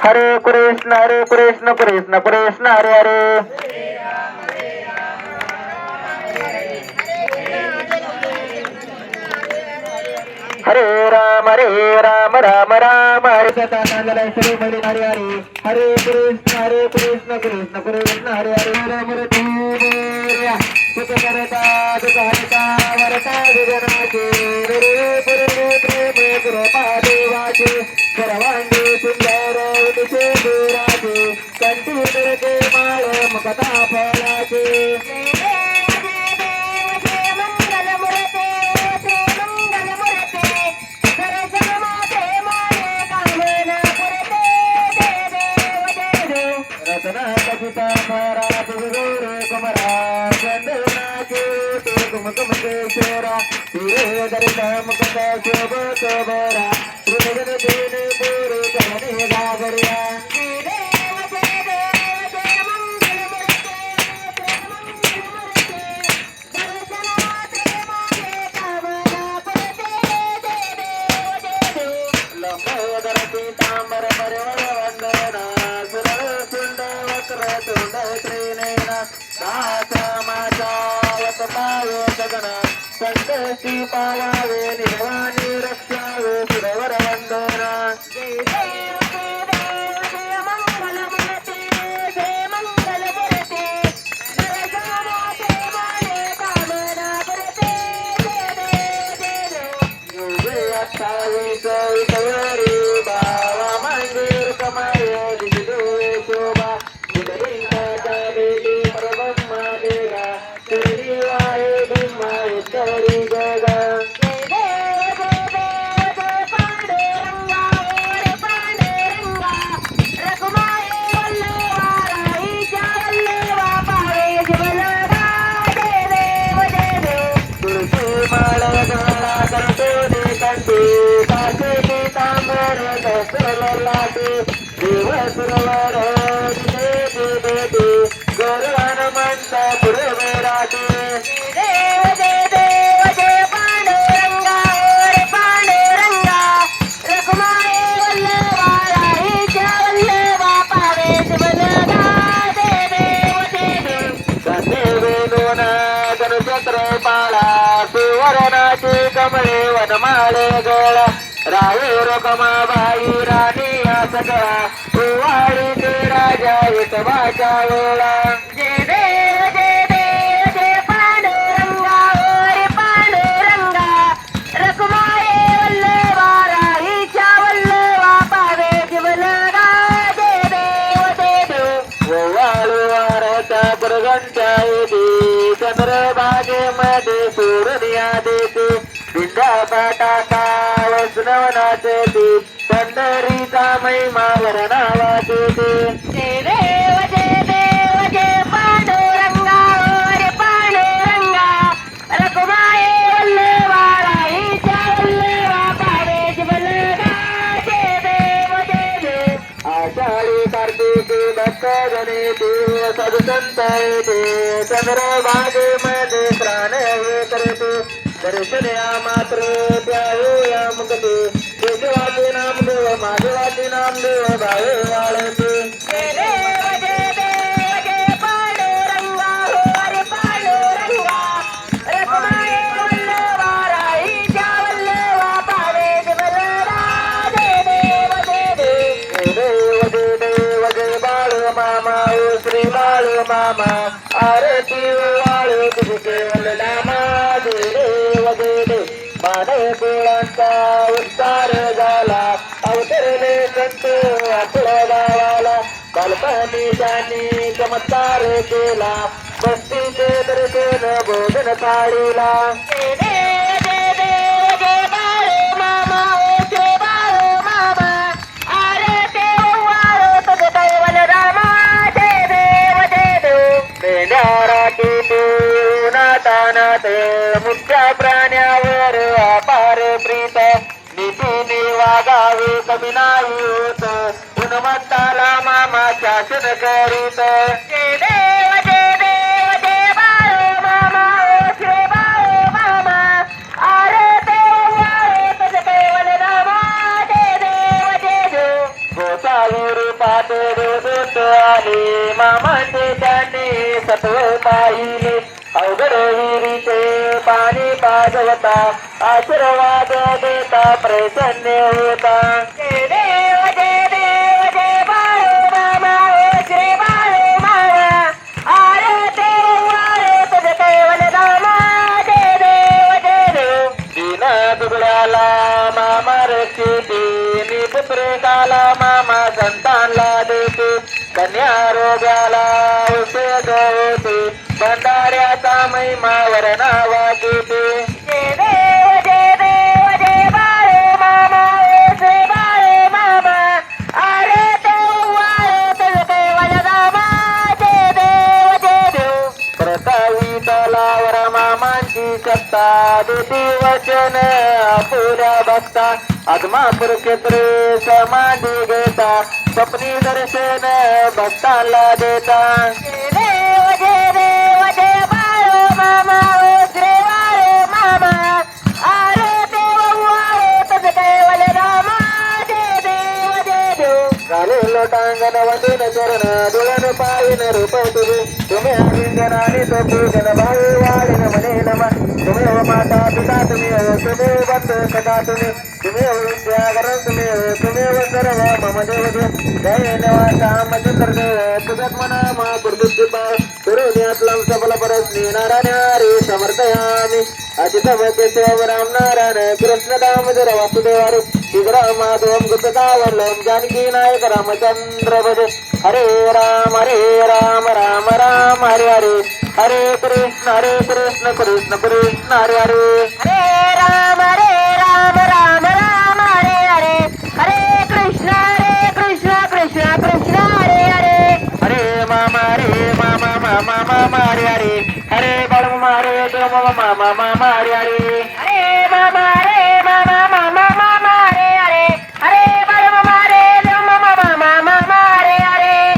हरे कृष्ण कृष्ण कृष्ण हरे हरे. हरे राम राम राम हरे सता नांदलाय श्री हरी हरे हरे. हरे कृष्ण कृष्ण हरे हरे. राम रतीया सुख करता दुख हरता वरता विघ्नाचे रे प्रेम कृपा देवाचे सर्वांगी सुंदर उदिसे देवाचे कंठी करते माळ मुखता फळाचे. संकष्टी पावावे निर्वाणी रक्षावे सुरवर वंदना. जय देव जय मंगल मूर्ती जय मंगल मूर्ती दर्शनाचे माने कामना करते. जय 28 विठ्ठल बावा मंदिर कमाये दिसले शोभा उदयिंका देवी परब्रह्मा देवा श्री वाहे भीमा तरी जगा. देव सुरवर गरुडान म्हणता पूर्वे राहते. सुवर्णाची कमळे वनमाळे गोळा राहू रकमाबाई राणी सगळा सुवाळी ते राजा विठोबाच्या वेळा. जय देव जय पांडुरंगा रे पांडुरंगा रखुमाई वल्लभा राहीच्या वल्लभा पावे जीवलगा. जय देव वाळू वारच्या प्रगंच्या येते चंद्रभागेमध्ये सूर्या देते विद्या पाटाचा वैष्णवनाचे ती पंढरीचा महिमा वर्णावाचे. जय देव जय पांडुरंगा रे पांडुरंगा रखुमाई वल्लभा राहीच्या वल्लभा पावे जीवलगा. जय देव आषाढी कार्तिकी भक्त गणेती साधू संत येते चंद्रभागेमध्ये स्नान हे करते. दर्शन्या मात्र त्या मुक्ती देवाचे नाम देव माधवाचे नाम देव भावे वाळते. जय देव जय पांडुरंगा रे पांडुरंगा रखुमाई वल्लभा राहीच्या वल्लभा पावे जीवलगा. जय देव जय बाळू मामा श्री बाळू मामा आरती वाळू तुझे केवल नामा. मानवकुळांचा उद्धार झाला अवतरले संत आपल्या गावाला. बालपणी त्यांनी चमत्कार केला बस्तीचे दर्शन भोजन काढीला. जय देव जय बाळू मामा श्री बाळू मामा आरती वाळू तुझे कैवल रामा. जय देव मेंढ्या राखीत नातानात मुख्या प्राण्यावर अपार प्रीत नीतीने वागावे कमी नाही होत गुणवंताला मामा शासन करीत. जय देव जय बाळू मामा श्री बाळू मामा आरती वाळू तुझे कैवल रामा. जय देव गोसा विरूपात देवदूत आले मामाचे त्याने सत्व पाहिले अवघड विहिरीचे पाणी पाजवता आशीर्वाद देता प्रसन्न होता जय देव जय बाळू मामा ओ श्री बाळू मामा आरे देव आरे तुझे केवल नामा जय देव दीन दुबळ्याला मामा रक्षिते पुत्रकाला मामा संतानला देते कन्या रोग्याला औषध होते भंडाऱ्याचा महिमा वर्णावा घेते जय देव जय बाळू मामा ओ श्री बाळू मामा अरे देव आरे तुझे केवल नामा जय देव प्रतावी तलावर मामांची सत्ता देती वचन अपुऱ्या भक्ता आत्मापूर क्षेत्रे समाधी घेता स्वप्नी दर्शन भक्ताला देता जय देव जय बाळू मामा ओ श्री बाळू मामा अरे देव आरे तुझे केवल नामा जय देव झाले लोटांगण वंदन चरण दुलन पायन रूप तुझे तुम्ही आलिंगनाने तो पूजन भाऊ वाळीन म्हणे नमा तुम्ही हो माता पिता तुम्ही हो तुम्ही बंधू सखा तुम्ही हो विद्यागरण तुम्ही हो सर्व मम देव जय निवासा मचंद्र देव तुझ्यात मना मा दुर्दुष्टी पाव तुरुण्यातलं सफल परस्नी नारायण हरी समर्थयामी अचित केशव राम नारायण कृष्ण दामोदर वासुदेवारी शिग्रा माधवम गुप्तकावल्लम जानकी नायक रामचंद्र भजे हरे राम राम राम हरे हरे हरे कृष्ण कृष्ण कृष्ण हरे हरे हरे राम राम राम हरे हरे हरे कृष्ण कृष्ण कृष्ण हरे हरे हरे मामा मामा हरे हरे हरे बळम हरे देव मामा हरे हरे हरे मामा मामा हरे हरे हरे बळम हरे देव मामा हरे हरे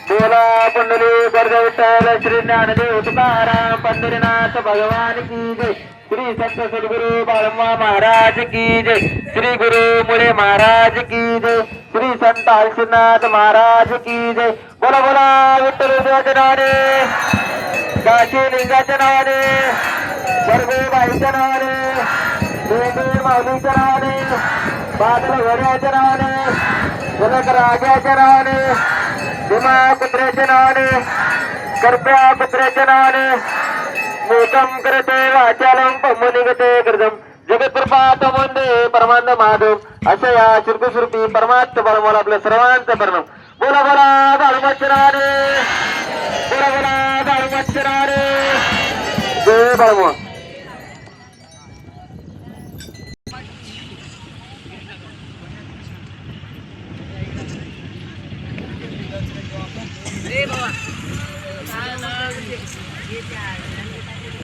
बोला पुंडली गर्ग विठ्ठल श्री ज्ञानदेव तुकाराम पंढरीनाथ भगवान की जय श्री संत सद्गुरु बाळम्मा महाराज की जय श्री गुरु मुळे महाराज की जय श्री संत आळशीनाथ महाराज की जय बोला बोला विठ्ठल देवाच्या नावाने काशी लिंगाच्या नावाने वर्गोबाईच्या नावाने देवी माऊलीच्या नावाने बादल घोड्याच्या नावाने जनक राजाच्या नावाने भीमा कुत्र्याच्या नावाने करप्या कुत्र्याच्या नावाने मोकम करते वाचालम पम्मनिगते कृतम जगत्प्रपात वंदे परमानंद माधव अशा या शिरकुसुरपी परमात्म परमाला आपल्या सर्वांचं परिणाम बोला बोला बाळूमाचराने बोला बोला बाळूमाचराने जय बाळूमा रे बाबा